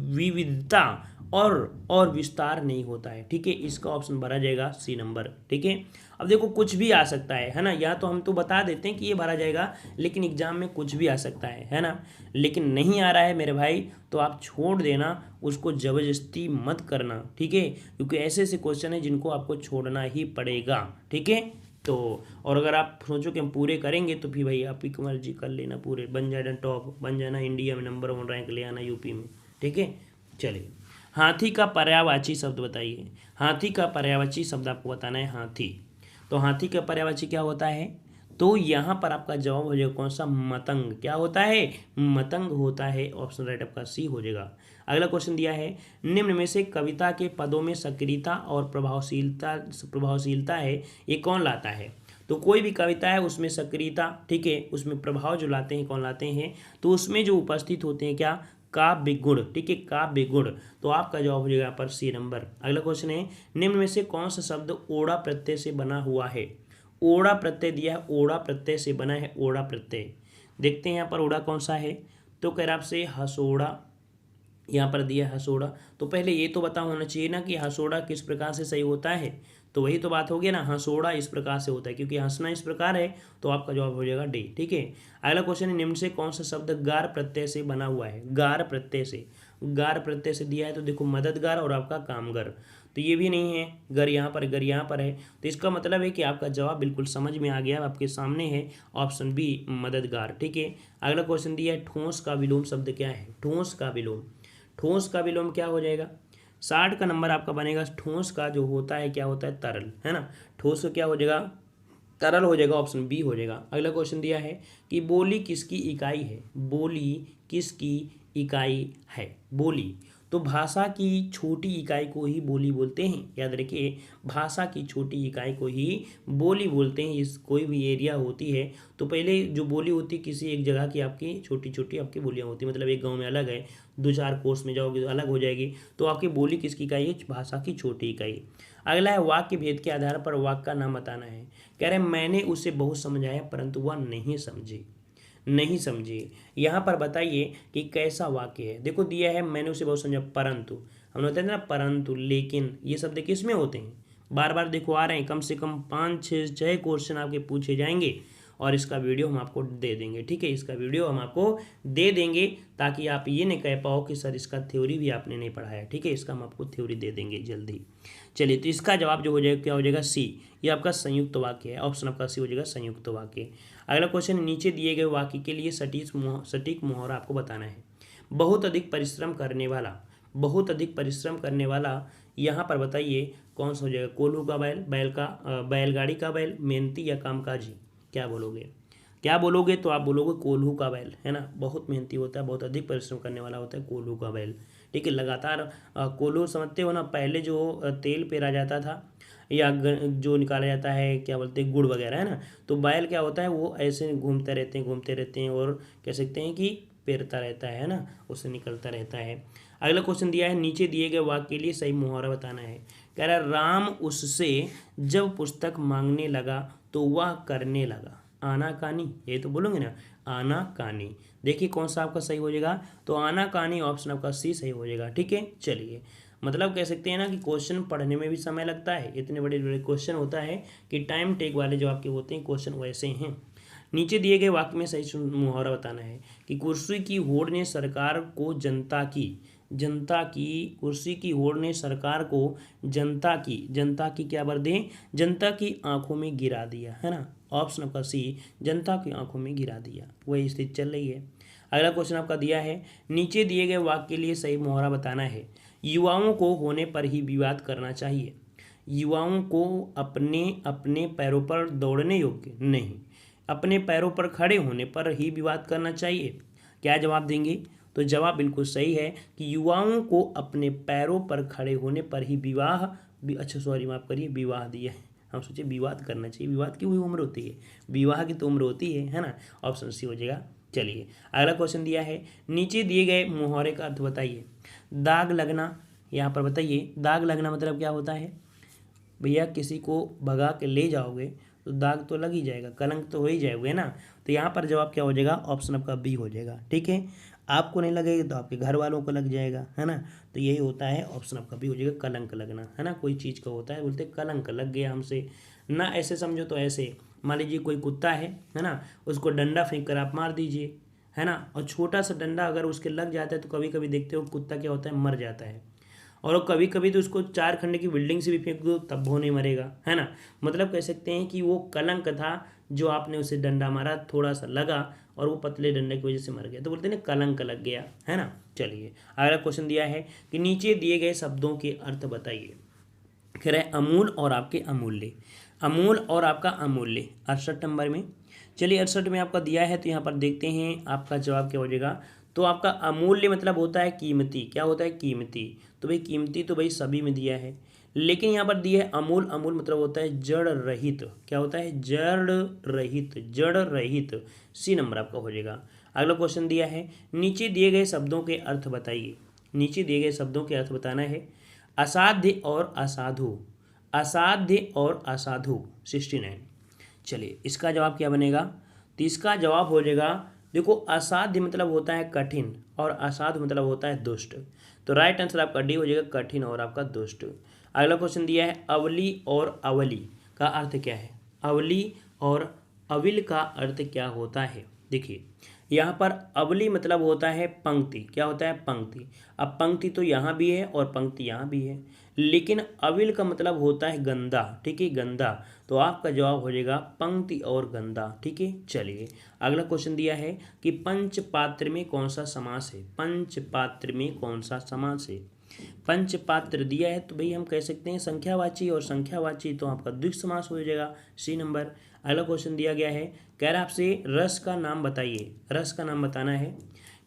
विविधता और विस्तार नहीं होता है। ठीक है, इसका ऑप्शन भरा जाएगा सी नंबर। ठीक है, अब देखो कुछ भी आ सकता है ना, या तो हम तो बता देते हैं कि ये भरा जाएगा, लेकिन एग्जाम में कुछ भी आ सकता है ना। लेकिन नहीं आ रहा है मेरे भाई तो आप छोड़ देना, उसको जबरदस्ती मत करना। ठीक है, क्योंकि ऐसे ऐसे क्वेश्चन है जिनको आपको छोड़ना ही पड़ेगा। ठीक है, तो और अगर आप सोचो कि हम पूरे करेंगे तो फिर भाई आप ही की मर्जी कर लेना, पूरे बन जाना, टॉप बन जाना, इंडिया में नंबर 1 रैंक ले आना यूपी में। ठीक है, चलिए हाथी का पर्यायवाची शब्द बताइए। हाथी का पर्यायवाची शब्द आपको बताना है हाथी। तो हाथी का पर्यायवाची क्या होता है, तो यहाँ पर आपका जवाब हो जाएगा कौन सा, मतंग। क्या होता है, मतंग होता है, ऑप्शन राइट आपका सी हो जाएगा। अगला क्वेश्चन दिया है निम्न में से कविता के पदों में सक्रियता और प्रभावशीलता है, ये कौन लाता है। तो कोई भी कविता है उसमें सक्रियता, ठीक है, उसमें प्रभाव जो लाते हैं कौन लाते हैं, तो उसमें जो उपस्थित होते हैं क्या, काव्य गुण। ठीक है, काव्य गुण। तो आपका जवाब हो जाएगा यहाँ पर सी नंबर। अगला क्वेश्चन है निम्न में से कौन सा शब्द ओड़ा प्रत्यय से बना हुआ है। ओड़ा प्रत्यय दिया है, ओड़ा प्रत्यय से बना है, ओड़ा प्रत्यय। देखते हैं यहाँ पर ओड़ा कौन सा है, तो कह रहा आपसे हसोड़ा, यहाँ पर दिया हसोड़ा। तो पहले ये तो बता होना चाहिए ना कि हसोड़ा किस प्रकार से सही होता है, तो वही तो बात होगी ना, हंसोड़ा इस प्रकार से होता है, क्योंकि हंसना इस प्रकार है, तो आपका जवाब हो जाएगा डी। ठीक है, अगला क्वेश्चन है निम्न से कौन सा शब्द गार प्रत्यय से बना हुआ है। गार प्रत्यय से, गार प्रत्यय से दिया है, तो देखो मददगार और आपका कामगर। तो ये भी नहीं है, घर यहाँ पर है। तो इसका मतलब है कि आपका जवाब बिल्कुल समझ में आ गया, आपके सामने है ऑप्शन बी मददगार। ठीक है, अगला क्वेश्चन दिया है ठोस का विलोम शब्द क्या है? ठोस का विलोम, ठोस का विलोम क्या हो जाएगा? 60 का नंबर आपका बनेगा। ठोस का जो होता है क्या होता है? तरल, है ना। ठोस का क्या हो जाएगा? तरल हो जाएगा, ऑप्शन बी हो जाएगा। अगला क्वेश्चन दिया है कि बोली किसकी इकाई है? बोली किसकी इकाई है? बोली, तो भाषा की छोटी इकाई को ही बोली बोलते हैं, याद रखिए, भाषा की छोटी इकाई को ही बोली बोलते हैं। इस कोई भी एरिया होती है तो पहले जो बोली होती है किसी एक जगह की, आपकी छोटी छोटी आपकी बोलियाँ होती हैं। मतलब एक गांव में अलग है, 2-4 कोर्स में जाओगे तो अलग हो जाएगी। तो आपकी बोली किसकी इकाई है? भाषा की छोटी इकाई। अगला है वाक्य भेद के आधार पर वाक्य का नाम बताना है। कह रहे मैंने उसे बहुत समझाया परंतु वह नहीं समझी, नहीं समझी। यहाँ पर बताइए कि कैसा वाक्य है। देखो दिया है मैंने उसे बहुत समझा परंतु, हमने बताया ना परंतु, लेकिन, ये शब्द किस में होते हैं? बार बार देखो आ रहे हैं, कम से कम 5-6 क्वेश्चन आपके पूछे जाएंगे और इसका वीडियो हम आपको दे देंगे। ठीक है, इसका वीडियो हम आपको दे देंगे ताकि आप ये नहीं कह पाओ कि सर इसका थ्योरी भी आपने नहीं पढ़ाया। ठीक है, इसका हम आपको थ्योरी दे देंगे जल्दी। चलिए, तो इसका जवाब जो हो जाएगा क्या हो जाएगा? सी। ये आपका संयुक्त वाक्य है, ऑप्शन आपका सी हो जाएगा, संयुक्त वाक्य। अगला क्वेश्चन, नीचे दिए गए वाक्य के लिए सटीक मुहावरा आपको बताना है। बहुत अधिक परिश्रम करने वाला, बहुत अधिक परिश्रम करने वाला, यहाँ पर बताइए कौन सा हो जाएगा? कोल्हू का बैल, बैलगाड़ी का बैल, मेहनती या कामकाजी? क्या बोलोगे? क्या बोलोगे? तो आप बोलोगे कोल्हू का बैल, है ना। बहुत मेहनती होता है, बहुत अधिक परिश्रम करने वाला होता है कोल्हू का बैल। ठीक है, लगातार कोल्हू समझते हो ना, पहले जो तेल पेरा जाता था या जो निकाला जाता है क्या बोलते हैं, गुड़ वगैरह, है ना। तो बैल क्या होता है, वो ऐसे घूमते रहते हैं और कह सकते हैं कि पेरता रहता है ना, उससे निकलता रहता है। अगला क्वेश्चन दिया है नीचे दिए गए वाक्य के लिए सही मुहावरा बताना है। कह रहा है राम उससे जब पुस्तक मांगने लगा तो वह करने लगा आनाकानी। ये तो बोलोगे ना, आनाकानी। देखिए कौन सा आपका सही हो जाएगा? तो आनाकानी, ऑप्शन आपका सी सही हो जाएगा। ठीक है, चलिए, मतलब कह सकते हैं ना कि क्वेश्चन पढ़ने में भी समय लगता है, इतने बड़े बड़े क्वेश्चन होता है कि टाइम टेक वाले जो आपके होते हैं क्वेश्चन वैसे हैं। नीचे दिए गए वाक्य में सही मुहावरा बताना है कि कुर्सी की होड़ ने सरकार को जनता की कुर्सी की होड़ ने सरकार को जनता की क्या बर दें? जनता की आंखों में गिरा दिया, है ना। ऑप्शन आपका सी, जनता की आंखों में गिरा दिया, वही स्थिति चल रही है। अगला क्वेश्चन आपका दिया है नीचे दिए गए वाक्य के लिए सही मुहावरा बताना है। युवाओं को होने पर ही विवाद करना चाहिए, युवाओं को अपने अपने पैरों पर दौड़ने योग्य नहीं, अपने पैरों पर खड़े होने पर ही विवाद करना चाहिए। क्या जवाब देंगे? तो जवाब बिल्कुल सही है कि युवाओं को अपने पैरों पर खड़े होने पर ही अच्छा सॉरी माफ़ करिए, विवाह दिया है, हम सोचे विवाद करना चाहिए। विवाद की हुई उम्र होती है, विवाह की तो उम्र होती है ना। ऑप्शन सी हो जाएगा। चलिए, अगला क्वेश्चन दिया है नीचे दिए गए मुहावरे का अर्थ बताइए। दाग लगना, यहाँ पर बताइए दाग लगना मतलब क्या होता है? भैया किसी को भगा के ले जाओगे तो दाग तो लग ही जाएगा, कलंक तो हो ही जाएगा ना। तो यहाँ पर जवाब क्या हो जाएगा? ऑप्शन आपका बी हो जाएगा। ठीक है, आपको नहीं लगेगा तो आपके घर वालों को लग जाएगा, है ना। तो यही होता है, ऑप्शन आपका बी हो जाएगा, कलंक लगना, है ना। कोई चीज़ का होता है, बोलते कलंक लग गया हमसे ना, ऐसे समझो तो ऐसे मान लीजिए कोई कुत्ता है ना, उसको डंडा फेंक कर आप मार दीजिए, है ना, और छोटा सा डंडा अगर उसके लग जाता है तो कभी कभी देखते हो कुत्ता क्या होता है, मर जाता है। और कभी कभी तो उसको 4 खंड की बिल्डिंग से भी फेंक दो तब वो नहीं मरेगा, है ना। मतलब कह सकते हैं कि वो कलंक था, जो आपने उसे डंडा मारा, थोड़ा सा लगा और वो पतले डंडे की वजह से मर गया, तो बोलते हैं ना कलंक लग गया, है ना। चलिए, अगला क्वेश्चन दिया है कि नीचे दिए गए शब्दों के अर्थ बताइए। कह रहे हैं अमूल और आपके अमूल्य, अमूल और आपका अमूल्य 68 नंबर में। चलिए 68 में आपका दिया है, तो यहाँ पर देखते हैं आपका जवाब क्या हो जाएगा। तो आपका अमूल्य मतलब होता है कीमती, क्या होता है? कीमती। तो भाई कीमती तो भाई सभी में दिया है, लेकिन यहाँ पर दिया है अमूल, अमूल मतलब होता है जड़ रहित, क्या होता है? जड़ रहित, जड़ रहित, सी नंबर आपका हो जाएगा। अगला क्वेश्चन दिया है नीचे दिए गए शब्दों के अर्थ बताइए, नीचे दिए गए शब्दों के अर्थ बताना है। असाध्य और असाधु, असाध्य और असाधु 69। चलिए, इसका जवाब क्या बनेगा? तो इसका जवाब हो जाएगा, देखो असाध्य मतलब होता है कठिन और असाधु मतलब होता है दुष्ट। तो राइट आंसर आपका डी हो जाएगा, कठिन और आपका दुष्ट। अगला क्वेश्चन दिया है अवली और अवली का अर्थ क्या है? अवली और अविल का अर्थ क्या होता है? देखिए यहाँ पर अवली मतलब होता है पंक्ति, क्या होता है? पंक्ति। अब पंक्ति तो यहाँ भी है और पंक्ति यहाँ भी है, लेकिन अविल का मतलब होता है गंदा, ठीक है, गंदा। तो आपका जवाब हो जाएगा पंक्ति और गंदा, ठीक है। चलिए अगला क्वेश्चन दिया है कि पंचपात्र में कौन सा समास है, पंचपात्र में कौन सा समास है। पंचपात्र दिया है तो भाई हम कह सकते हैं संख्यावाची, और संख्यावाची तो आपका द्विगु समास हो जाएगा, सी नंबर। अगला क्वेश्चन दिया गया है, कह रहा है आपसे रस का नाम बताइए, रस का नाम बताना है।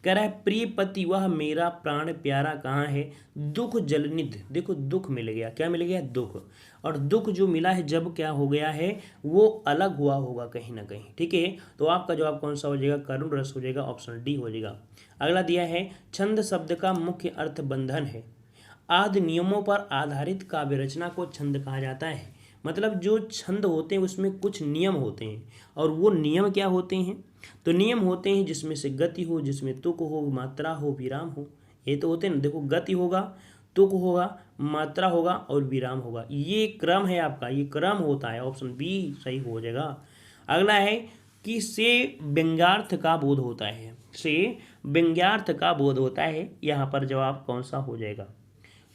कह रहा है प्रिय पति वह मेरा प्राण प्यारा कहाँ है, दुख जलनिधि। देखो दुख मिल गया, क्या मिल गया, दुख। और दुख जो मिला है जब क्या हो गया है, वो अलग हुआ होगा कहीं ना कहीं, ठीक है। तो आपका जवाब कौन सा हो जाएगा, करुण रस हो जाएगा, ऑप्शन डी हो जाएगा। अगला दिया है छंद शब्द का मुख्य अर्थ बंधन है। आदि नियमों पर आधारित काव्य रचना को छंद कहा जाता है। मतलब जो छंद होते हैं उसमें कुछ नियम होते हैं, और वो नियम क्या होते हैं, तो नियम होते हैं जिसमें से गति हो, जिसमें तुक हो, मात्रा हो, विराम हो। ये तो होते हैं ना, देखो गति होगा, तुक होगा, मात्रा होगा और विराम होगा, ये क्रम है आपका, ये क्रम होता है, ऑप्शन बी सही हो जाएगा। अगला है कि से व्यंग्यार्थ का बोध होता है, से व्यंग्यार्थ का बोध होता है, यहाँ पर जवाब कौन सा हो जाएगा।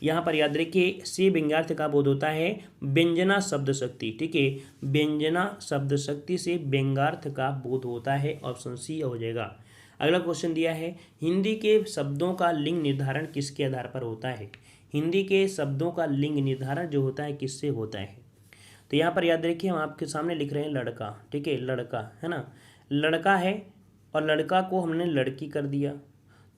यहाँ पर याद रखिए से व्यंग्यार्थ का बोध होता है व्यंजना शब्द शक्ति, ठीक है, व्यंजना शब्द शक्ति से व्यंग्यार्थ का बोध होता है, ऑप्शन सी हो जाएगा। अगला क्वेश्चन दिया है हिंदी के शब्दों का लिंग निर्धारण किसके आधार पर होता है। हिंदी के शब्दों का लिंग निर्धारण जो होता है किससे होता है। तो यहाँ पर याद रखिए हम आपके सामने लिख रहे हैं लड़का, ठीक है, लड़का है ना, लड़का है और लड़का को हमने लड़की कर दिया,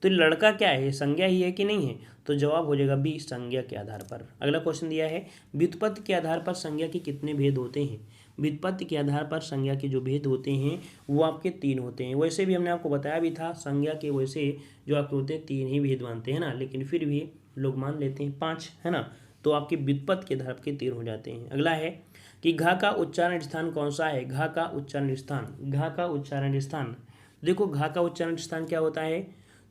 तो लड़का क्या है, संज्ञा ही है कि नहीं है, तो जवाब हो जाएगा बी संज्ञा के आधार पर। अगला क्वेश्चन दिया है व्युत्पत्ति के आधार पर संज्ञा के कितने भेद होते हैं। व्युत्पत्ति के आधार पर संज्ञा के जो भेद होते हैं वो आपके 3 होते हैं। वैसे भी हमने आपको बताया भी था संज्ञा के वैसे जो आपके होते हैं 3 ही भेद मानते हैं ना, लेकिन फिर भी लोग मान लेते हैं 5, है ना। तो आपके व्युत्पत्ति के आधार के 3 हो जाते हैं। अगला है कि घा का उच्चारण स्थान कौन सा है। घा का उच्चारण स्थान, घा का उच्चारण स्थान, देखो घा का उच्चारण स्थान क्या होता है,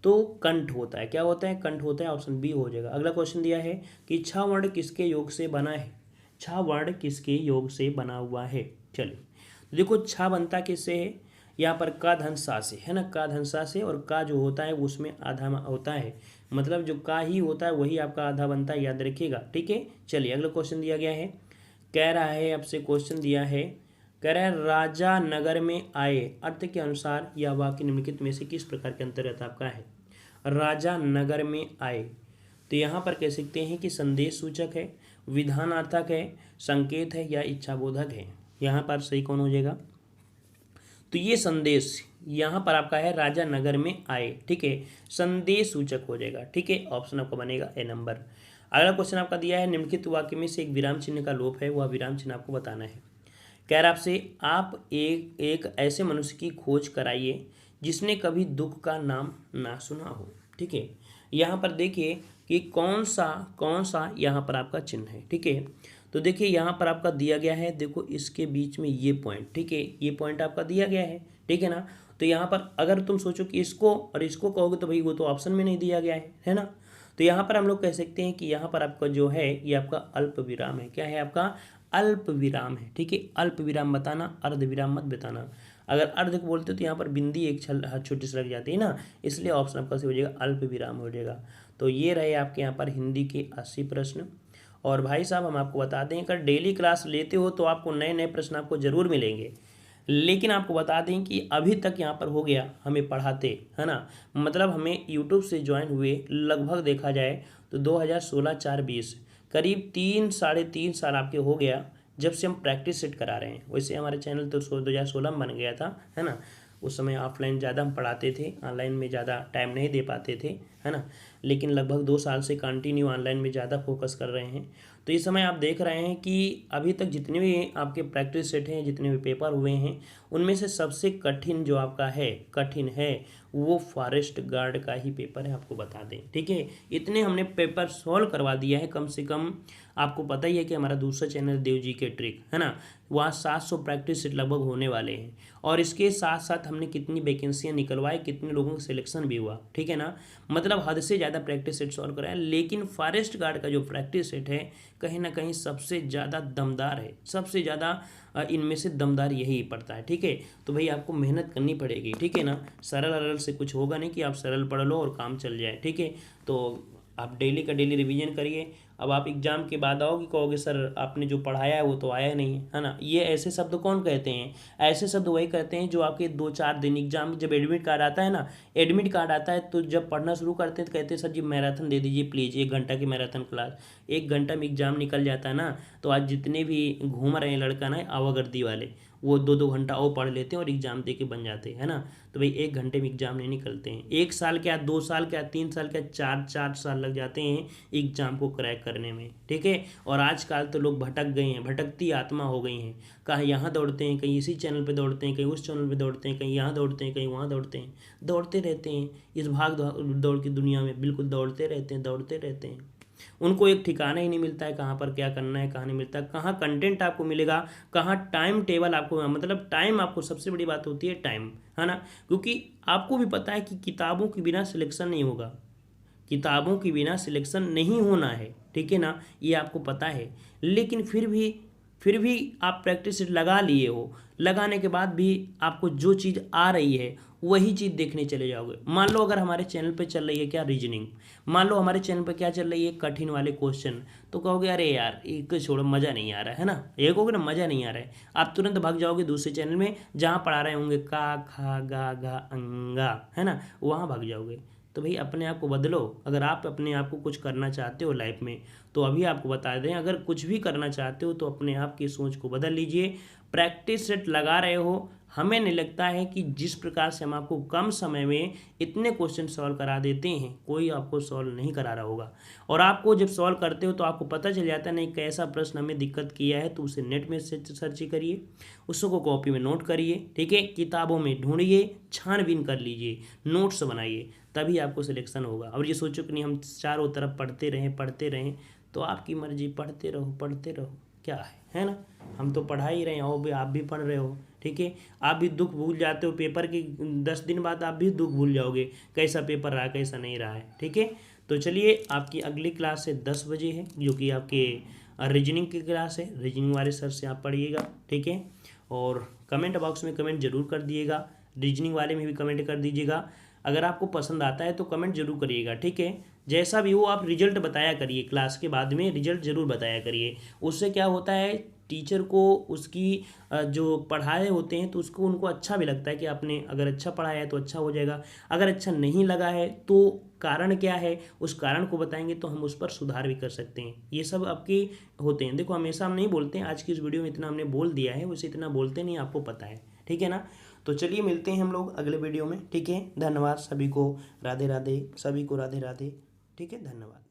तो कंठ होता है, क्या होता है, कंठ होता है, ऑप्शन बी हो जाएगा। अगला क्वेश्चन दिया है कि छह वर्ण किसके योग से बना है। छह वर्ण किसके योग से बना हुआ है। चलिए देखो छह बनता किससे है, यहाँ पर का धन सा से, है ना, का धन सा से, और का जो होता है उसमें आधा होता है, मतलब जो का ही होता है वही आपका आधा बनता है, याद रखिएगा, ठीक है। चलिए अगला क्वेश्चन दिया गया है, कह रहा है आपसे क्वेश्चन दिया है, कह रहा है राजा नगर में आए अर्थ के अनुसार यह वाक्य निम्नलिखित में से किस प्रकार के अंतर्गत आपका है। राजा नगर में आए, तो यहाँ पर कह सकते हैं कि संदेश सूचक है, विधानार्थक है, संकेत है या इच्छाबोधक है। यहाँ पर सही कौन हो जाएगा, तो ये संदेश यहाँ पर आपका है राजा नगर में आए, ठीक है, संदेश सूचक हो जाएगा, ठीक है, ऑप्शन आपका बनेगा ए नंबर। अगला क्वेश्चन आपका दिया है निम्नलिखित वाक्य में से एक विराम चिन्ह का लोप है, वह विराम चिन्ह आपको बताना है। कह रहा आपसे आप एक ऐसे मनुष्य की खोज कराइए जिसने कभी दुख का नाम ना सुना हो, ठीक है। यहाँ पर देखिए कि कौन सा यहाँ पर आपका चिन्ह है, ठीक है। तो देखिए यहाँ पर आपका दिया गया है, देखो इसके बीच में ये पॉइंट, ठीक है, ये पॉइंट आपका दिया गया है, ठीक है ना। तो यहाँ पर अगर तुम सोचो कि इसको और इसको कहोगे तो भाई वो तो ऑप्शन में नहीं दिया गया है ना। तो यहाँ पर हम लोग कह सकते हैं कि यहाँ पर आपका जो है ये आपका अल्प विराम है, क्या है आपका अल्प विराम है, ठीक है। अल्प विराम बताना, अर्ध विराम मत बताना। अगर अर्ध को बोलते हो तो यहाँ पर बिंदी एक छोटी सी लग जाती है ना, इसलिए ऑप्शन आपका हो जाएगा अल्प विराम हो जाएगा। तो ये रहे आपके यहाँ पर हिंदी के 80 प्रश्न। और भाई साहब हम आपको बता दें अगर डेली क्लास लेते हो तो आपको नए नए प्रश्न आपको ज़रूर मिलेंगे, लेकिन आपको बता दें कि अभी तक यहाँ पर हो गया हमें पढ़ाते, है ना, मतलब हमें यूट्यूब से ज्वाइन हुए लगभग देखा जाए तो 2016-4-20 करीब 3-3.5 साल आपके हो गया जब से हम प्रैक्टिस सेट करा रहे हैं। वैसे हमारे चैनल तो 2016 में बन गया था, है ना, उस समय ऑफलाइन ज़्यादा हम पढ़ाते थे, ऑनलाइन में ज़्यादा टाइम नहीं दे पाते थे, है ना, लेकिन लगभग 2 साल से कंटिन्यू ऑनलाइन में ज़्यादा फोकस कर रहे हैं। तो इस समय आप देख रहे हैं कि अभी तक जितने भी आपके प्रैक्टिस सेट हैं, जितने भी पेपर हुए हैं, उनमें से सबसे कठिन जो आपका है, कठिन है वो फॉरेस्ट गार्ड का ही पेपर है, आपको बता दें, ठीक है। इतने हमने पेपर सॉल्व करवा दिया है, कम से कम आपको पता ही है कि हमारा दूसरा चैनल देव जी के ट्रिक, है ना, वहाँ 700 प्रैक्टिस सेट लगभग होने वाले हैं। और इसके साथ साथ हमने कितनी वैकेंसियाँ निकलवाई, कितने लोगों का सिलेक्शन भी हुआ, ठीक है ना, मतलब हद से ज़्यादा प्रैक्टिस सेट सॉल्व कराया। लेकिन फॉरेस्ट गार्ड का जो प्रैक्टिस सेट है कहीं ना कहीं सबसे ज़्यादा दमदार है, सबसे ज़्यादा इनमें से दमदार यही पड़ता है, ठीक है। तो भाई आपको मेहनत करनी पड़ेगी, ठीक है ना, सरल अरल से कुछ होगा नहीं कि आप सरल पढ़ लो और काम चल जाए, ठीक है। तो आप डेली का डेली रिवीजन करिए। अब आप एग्ज़ाम के बाद आओगे, कहोगे सर आपने जो पढ़ाया है वो तो आया नहीं है ना। ये ऐसे शब्द कौन कहते हैं? ऐसे शब्द वही कहते हैं जो आपके 2-4 दिन एग्जाम, जब एडमिट कार्ड आता है ना, एडमिट कार्ड आता है तो जब पढ़ना शुरू करते हैं तो कहते हैं सर जी मैराथन दे दीजिए प्लीज़, 1 घंटा की मैराथन क्लास। 1 घंटा में एग्जाम निकल जाता है ना। तो आज जितने भी घूम रहे हैं लड़का ना आवागर्दी वाले, वो 2-2 घंटा और पढ़ लेते हैं और एग्ज़ाम दे के बन जाते हैं ना। तो भाई 1 घंटे में एग्ज़ाम नहीं निकलते हैं। 1 साल क्या, 2 साल क्या, 3 साल क्या, 4-4 साल लग जाते हैं एग्ज़ाम को क्रैक करने में, ठीक है। और आजकल तो लोग भटक गए हैं, भटकती आत्मा हो गई हैं। कहाँ यहाँ दौड़ते हैं, कहीं इसी चैनल पे दौड़ते हैं, कहीं उस चैनल पे दौड़ते हैं, कहीं यहाँ दौड़ते हैं, कहीं वहाँ दौड़ते हैं, दौड़ते रहते हैं। इस भाग दौड़ की दुनिया में बिल्कुल दौड़ते रहते हैं, दौड़ते रहते हैं। उनको एक ठिकाना ही नहीं मिलता है कहाँ पर क्या करना है, कहाँ नहीं मिलता, कहाँ कंटेंट आपको मिलेगा, कहाँ टाइम टेबल आपको, मतलब टाइम आपको, सबसे बड़ी बात होती है टाइम, है ना। क्योंकि आपको भी पता है कि किताबों के बिना सिलेक्शन नहीं होगा, किताबों के बिना सिलेक्शन नहीं होना है, ठीक है ना, ये आपको पता है। लेकिन फिर भी आप प्रैक्टिस लगा लिए हो, लगाने के बाद भी आपको जो चीज़ आ रही है वही चीज़ देखने चले जाओगे। मान लो अगर हमारे चैनल पे चल रही है क्या, रीजनिंग, मान लो हमारे चैनल पे क्या चल रही है, कठिन वाले क्वेश्चन, तो कहोगे अरे यार एक छोड़ो, मज़ा नहीं आ रहा है ना, ये कहोगे ना मज़ा नहीं आ रहा है, आप तुरंत भाग जाओगे दूसरे चैनल में जहाँ पढ़ा रहे होंगे का खा गा घा अंगा, है ना, वहाँ भाग जाओगे। तो भाई अपने आप को बदलो। अगर आप अपने आप को कुछ करना चाहते हो लाइफ में, तो अभी आपको बता दें, अगर कुछ भी करना चाहते हो तो अपने आप की सोच को बदल लीजिए। प्रैक्टिस सेट लगा रहे हो, हमें नहीं लगता है कि जिस प्रकार से हम आपको कम समय में इतने क्वेश्चन सॉल्व करा देते हैं, कोई आपको सॉल्व नहीं करा रहा होगा। और आपको जब सॉल्व करते हो तो आपको पता चल जाता है नहीं कैसा प्रश्न हमें दिक्कत किया है, तो उसे नेट में सर्च करिए, उसको कॉपी में नोट करिए, ठीक है, किताबों में ढूंढिए, छानबीन कर लीजिए, नोट्स बनाइए, तभी आपको सिलेक्शन होगा। और ये सोचो कि नहीं हम चारों तरफ पढ़ते रहें, तो आपकी मर्जी, पढ़ते रहो, क्या है ना। हम तो पढ़ा ही रहे हैं, और भी आप भी पढ़ रहे हो, ठीक है। आप भी दुख भूल जाते हो, पेपर के 10 दिन बाद आप भी दुख भूल जाओगे, कैसा पेपर रहा कैसा नहीं रहा है, ठीक है। तो चलिए आपकी अगली क्लास से 10 बजे है, जो कि आपके रीजनिंग की क्लास है। रीजनिंग वाले सर से आप पढ़िएगा, ठीक है। और कमेंट बॉक्स में कमेंट जरूर कर दिएगा, रीजनिंग वाले में भी कमेंट कर दीजिएगा। अगर आपको पसंद आता है तो कमेंट जरूर करिएगा, ठीक है। जैसा भी हो आप रिजल्ट बताया करिए, क्लास के बाद में रिजल्ट जरूर बताया करिए। उससे क्या होता है, टीचर को उसकी जो पढ़ाए होते हैं तो उसको उनको अच्छा भी लगता है कि आपने अगर अच्छा पढ़ाया है तो अच्छा हो जाएगा। अगर अच्छा नहीं लगा है तो कारण क्या है, उस कारण को बताएंगे तो हम उस पर सुधार भी कर सकते हैं। ये सब आपके होते हैं। देखो हमेशा हम नहीं बोलते हैं, आज की इस वीडियो में इतना हमने बोल दिया है, वैसे इतना बोलते नहीं, आपको पता है, ठीक है ना। तो चलिए मिलते हैं हम लोग अगले वीडियो में, ठीक है। धन्यवाद सभी को, राधे राधे, सभी को राधे राधे, ठीक है, धन्यवाद।